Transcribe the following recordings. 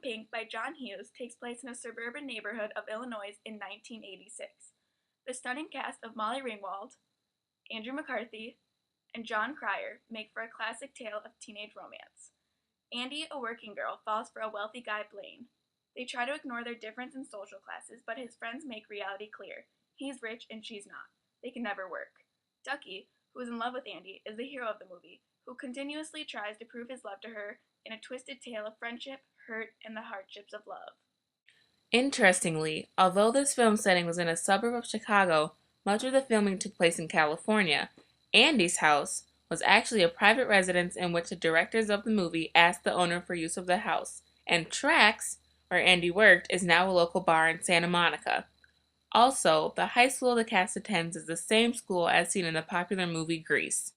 Pink by John Hughes takes place in a suburban neighborhood of Illinois in 1986. The stunning cast of Molly Ringwald, Andrew McCarthy, and John Cryer make for a classic tale of teenage romance. Andy, a working girl, falls for a wealthy guy, Blaine. They try to ignore their difference in social classes, but his friends make reality clear. He's rich and she's not. They can never work. Ducky, who is in love with Andy, is the hero of the movie, who continuously tries to prove his love to her in a twisted tale of friendship, hurt, and the hardships of love. Interestingly, although this film setting was in a suburb of Chicago, much of the filming took place in California. Andy's house was actually a private residence in which the directors of the movie asked the owner for use of the house, and Trax, where Andy worked, is now a local bar in Santa Monica. Also, the high school the cast attends is the same school as seen in the popular movie Grease.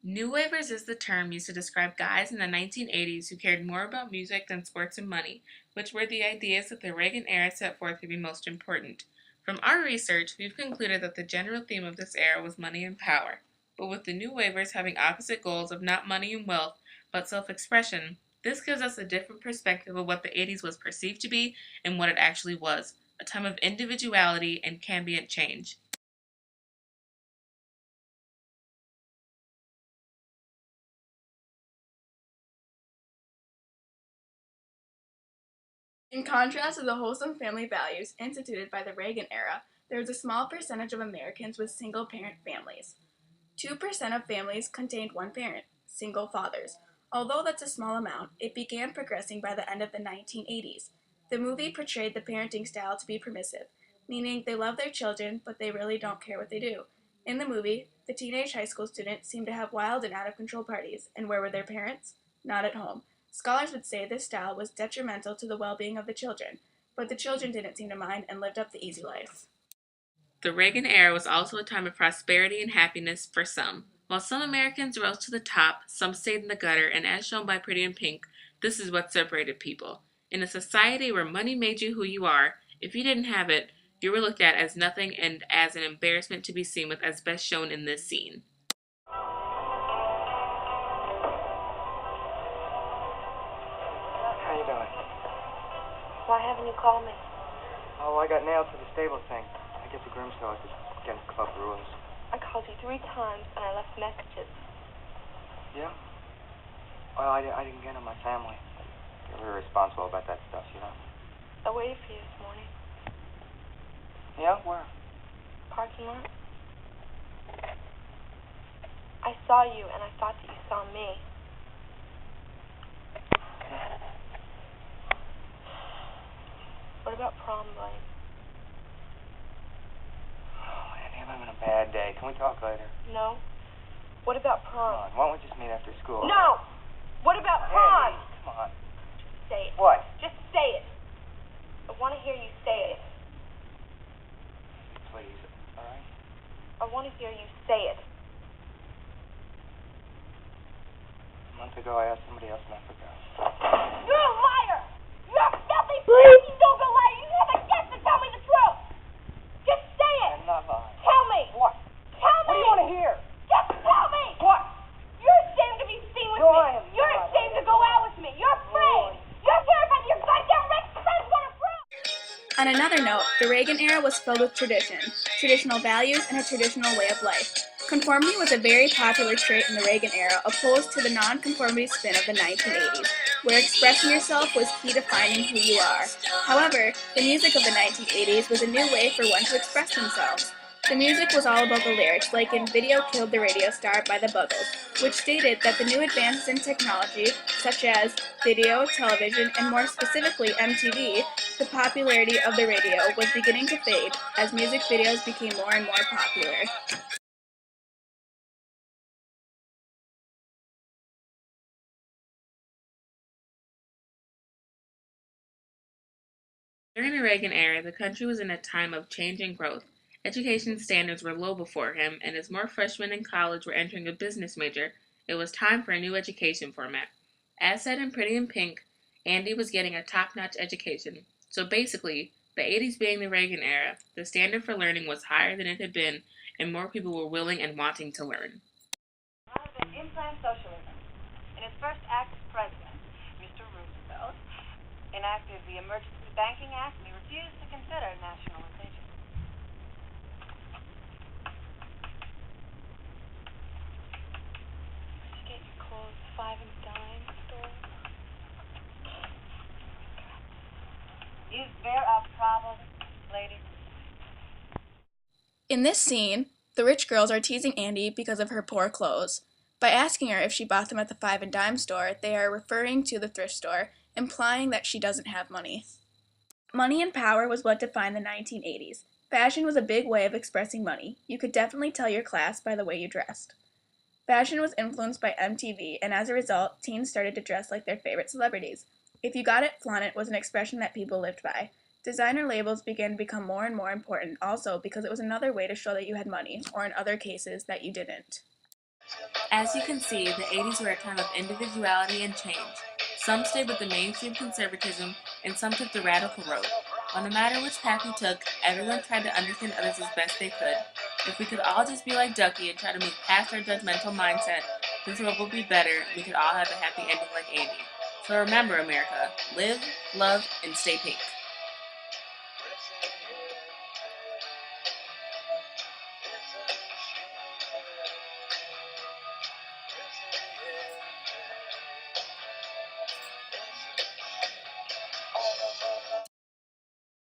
New Wavers is the term used to describe guys in the 1980s who cared more about music than sports and money, which were the ideas that the Reagan era set forth to be most important. From our research, we've concluded that the general theme of this era was money and power, but with the New Wavers having opposite goals of not money and wealth, but self-expression, this gives us a different perspective of what the 80s was perceived to be and what it actually was, a time of individuality and ambient change. In contrast to the wholesome family values instituted by the Reagan era, there was a small percentage of Americans with single-parent families. 2% of families contained one parent, single fathers. Although that's a small amount, it began progressing by the end of the 1980s. The movie portrayed the parenting style to be permissive, meaning they love their children, but they really don't care what they do. In the movie, the teenage high school students seemed to have wild and out-of-control parties, and where were their parents? Not at home. Scholars would say this style was detrimental to the well-being of the children, but the children didn't seem to mind and lived up the easy life. The Reagan era was also a time of prosperity and happiness for some. While some Americans rose to the top, some stayed in the gutter, and as shown by Pretty in Pink, this is what separated people. In a society where money made you who you are, if you didn't have it, you were looked at as nothing and as an embarrassment to be seen with, as best shown in this scene. How you doing? Why haven't you called me? Oh, I got nailed for the stable thing. I guess the groom saw it against club rules. I called you 3 times and I left messages. Yeah? Well, I didn't get on my family. They're very responsible about that stuff, you know? I waited for you this morning. Yeah? Where? Parking lot. I saw you and I thought that you saw me. What about prom, Blaine? Oh, Andy, I'm having a bad day. Can we talk later? No. What about Come prom? on, why don't we just meet after school? No! What about prom? Andy, come on. Just say it. What? Just say it. I want to hear you say it. Please, all right? I want to hear you say it. A month ago, I asked somebody else and I forgot. You're a liar! You're a filthy, filthy, stupid liar! You have the guts to tell me the truth! Just say it! I'm not lying. Tell me! What? Tell me! What do you want to hear? Just tell me! What? You're ashamed to be seen with No, me! I am You're not. ashamed to go out with me! You're afraid! You're terrified that your goddamn rich friends want to prove! On another note, the Reagan era was filled with tradition, traditional values, and a traditional way of life. Conformity was a very popular trait in the Reagan era, opposed to the non-conformity spin of the 1980s, where expressing yourself was key to finding who you are. However, the music of the 1980s was a new way for one to express themselves. The music was all about the lyrics, like in Video Killed the Radio Star by the Buggles, which stated that the new advances in technology, such as video, television, and more specifically MTV, the popularity of the radio was beginning to fade as music videos became more and more popular. During the Reagan era, the country was in a time of change and growth. Education standards were low before him, and as more freshmen in college were entering a business major, it was time for a new education format. As said in Pretty in Pink, Andy was getting a top-notch education. So basically, the 80s being the Reagan era, the standard for learning was higher than it had been, and more people were willing and wanting to learn. Rather than implant socialism. In his first act as president, Mr. Roosevelt enacted the Emergency Banking Act, we refused to consider nationalization. Did you get your clothes five and dime store? Is there a problem, lady? In this scene, the rich girls are teasing Andy because of her poor clothes. By asking her if she bought them at the five and dime store, they are referring to the thrift store, implying that she doesn't have money. Money and power was what defined the 1980s. Fashion was a big way of expressing money. You could definitely tell your class by the way you dressed. Fashion was influenced by MTV, and as a result, teens started to dress like their favorite celebrities. If you got it, flaunt it was an expression that people lived by. Designer labels began to become more and more important also because it was another way to show that you had money, or in other cases, that you didn't. As you can see, the 80s were a time of individuality and change. Some stayed with the mainstream conservatism, and some took the radical road. But no matter which path you took, everyone tried to understand others as best they could. If we could all just be like Ducky and try to move past our judgmental mindset, this world would be better. We could all have a happy ending like Andy. So remember, America, live, love, and stay pink.